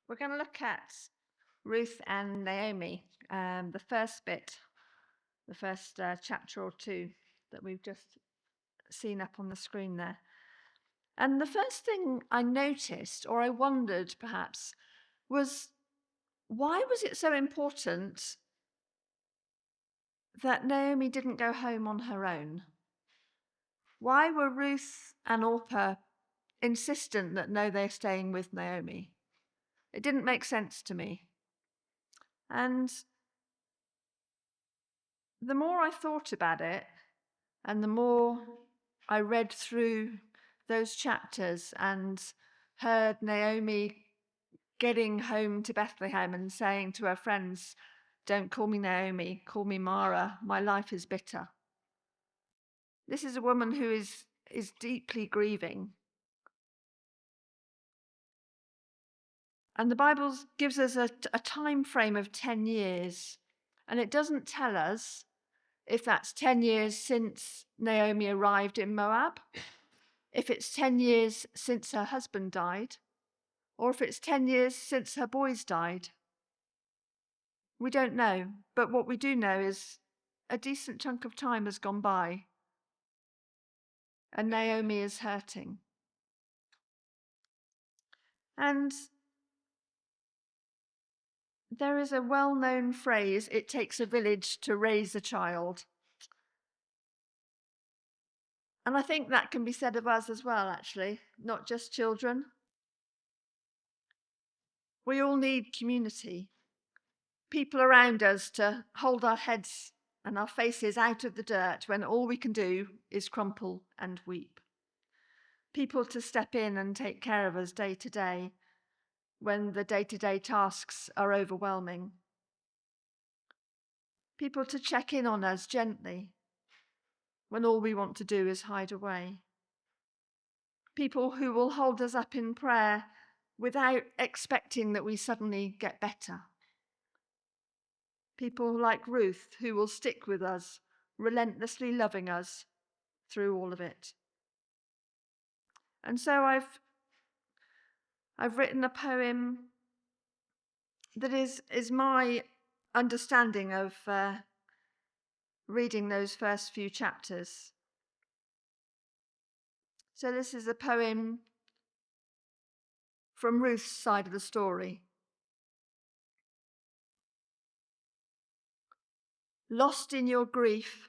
We're going to look at Ruth and Naomi, the first bit, the first chapter or two that we've just seen up on the screen there. And the first thing I noticed, or I wondered perhaps, was why was it so important that Naomi didn't go home on her own? Why were Ruth and Orpah insistent that no, they're staying with Naomi? It didn't make sense to me. And the more I thought about it, and the more I read through those chapters and heard Naomi getting home to Bethlehem and saying to her friends, "Don't call me Naomi, call me Mara, my life is bitter." This is a woman who is deeply grieving. And the Bible gives us a time frame of 10 years, and it doesn't tell us if that's 10 years since Naomi arrived in Moab, if it's 10 years since her husband died, or if it's 10 years since her boys died. We don't know, but what we do know is a decent chunk of time has gone by, and Naomi is hurting. And there is a well-known phrase, "It takes a village to raise a child." And I think that can be said of us as well, actually, not just children. We all need community, people around us to hold our heads and our faces out of the dirt when all we can do is crumple and weep. People to step in and take care of us day to day when the day-to-day tasks are overwhelming. People to check in on us gently when all we want to do is hide away. People who will hold us up in prayer without expecting that we suddenly get better. People like Ruth who will stick with us, relentlessly loving us through all of it. And so I've written a poem that is my understanding of reading those first few chapters. So this is a poem from Ruth's side of the story. Lost in your grief,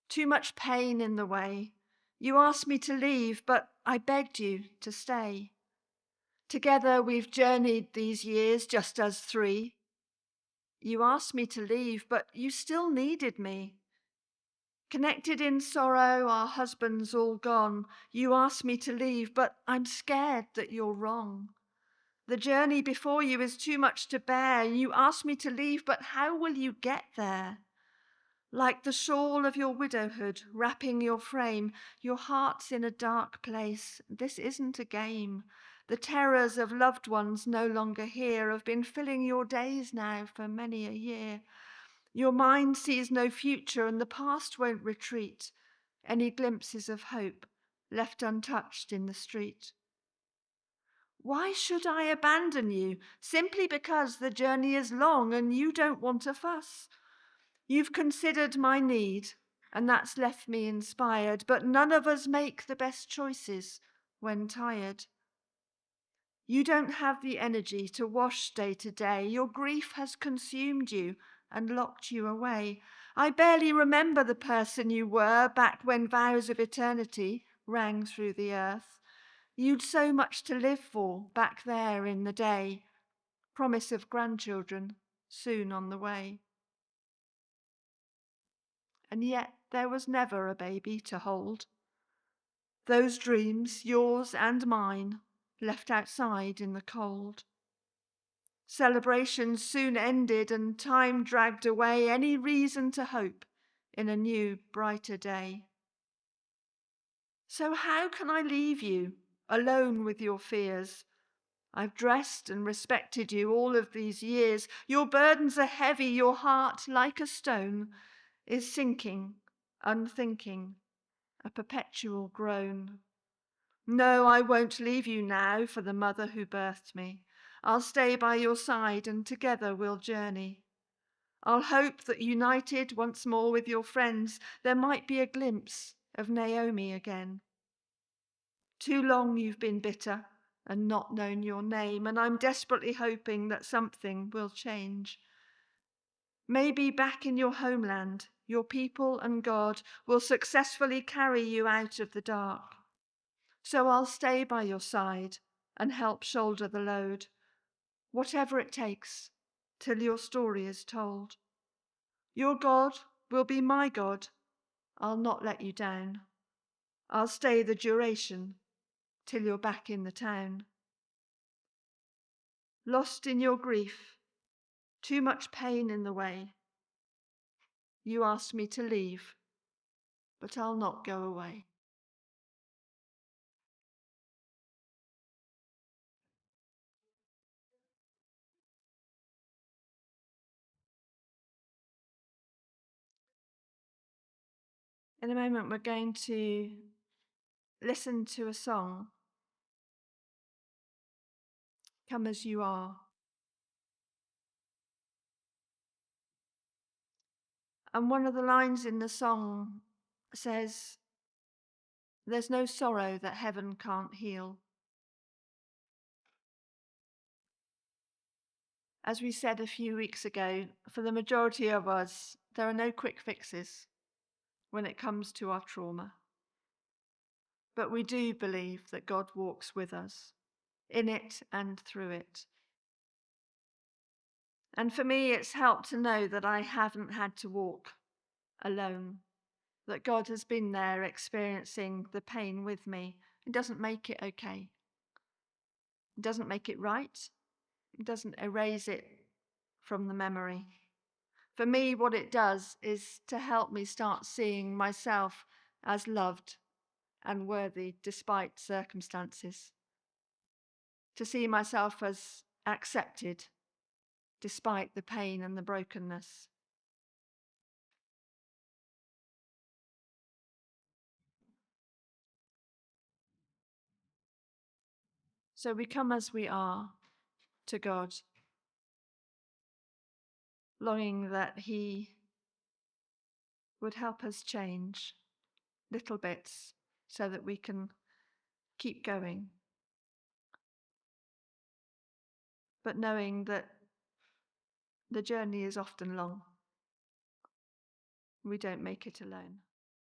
too much pain in the way. You asked me to leave, but I begged you to stay. Together we've journeyed these years, just as three. You asked me to leave, but you still needed me. Connected in sorrow, our husbands all gone. You asked me to leave, but I'm scared that you're wrong. The journey before you is too much to bear. You asked me to leave, but how will you get there? Like the shawl of your widowhood wrapping your frame, your heart's in a dark place. This isn't a game. The terrors of loved ones no longer here have been filling your days now for many a year. Your mind sees no future and the past won't retreat. Any glimpses of hope left untouched in the street. Why should I abandon you? Simply because the journey is long and you don't want a fuss. You've considered my need, and that's left me inspired, but none of us make the best choices when tired. You don't have the energy to wash day to day. Your grief has consumed you and locked you away. I barely remember the person you were back when vows of eternity rang through the earth. You'd so much to live for back there in the day. Promise of grandchildren soon on the way. And yet there was never a baby to hold. Those dreams, yours and mine, left outside in the cold. Celebrations soon ended and time dragged away any reason to hope in a new, brighter day. So how can I leave you alone with your fears? I've dressed and respected you all of these years. Your burdens are heavy, your heart, like a stone, is sinking, unthinking, a perpetual groan. No, I won't leave you now for the mother who birthed me. I'll stay by your side and together we'll journey. I'll hope that united once more with your friends, there might be a glimpse of Naomi again. Too long you've been bitter and not known your name, and I'm desperately hoping that something will change. Maybe back in your homeland, your people and God will successfully carry you out of the dark. So I'll stay by your side and help shoulder the load, whatever it takes, till your story is told. Your God will be my God. I'll not let you down. I'll stay the duration till you're back in the town. Lost in your grief, too much pain in the way. You asked me to leave, but I'll not go away. In a moment, we're going to listen to a song, Come As You Are. And one of the lines in the song says, "There's no sorrow that heaven can't heal." As we said a few weeks ago, for the majority of us, there are no quick fixes when it comes to our trauma. But we do believe that God walks with us, in it and through it. And for me, it's helped to know that I haven't had to walk alone, that God has been there experiencing the pain with me. It doesn't make it okay. It doesn't make it right. It doesn't erase it from the memory. For me, what it does is to help me start seeing myself as loved and worthy despite circumstances. To see myself as accepted despite the pain and the brokenness. So we come as we are to God, longing that He would help us change little bits so that we can keep going. But knowing that the journey is often long, we don't make it alone.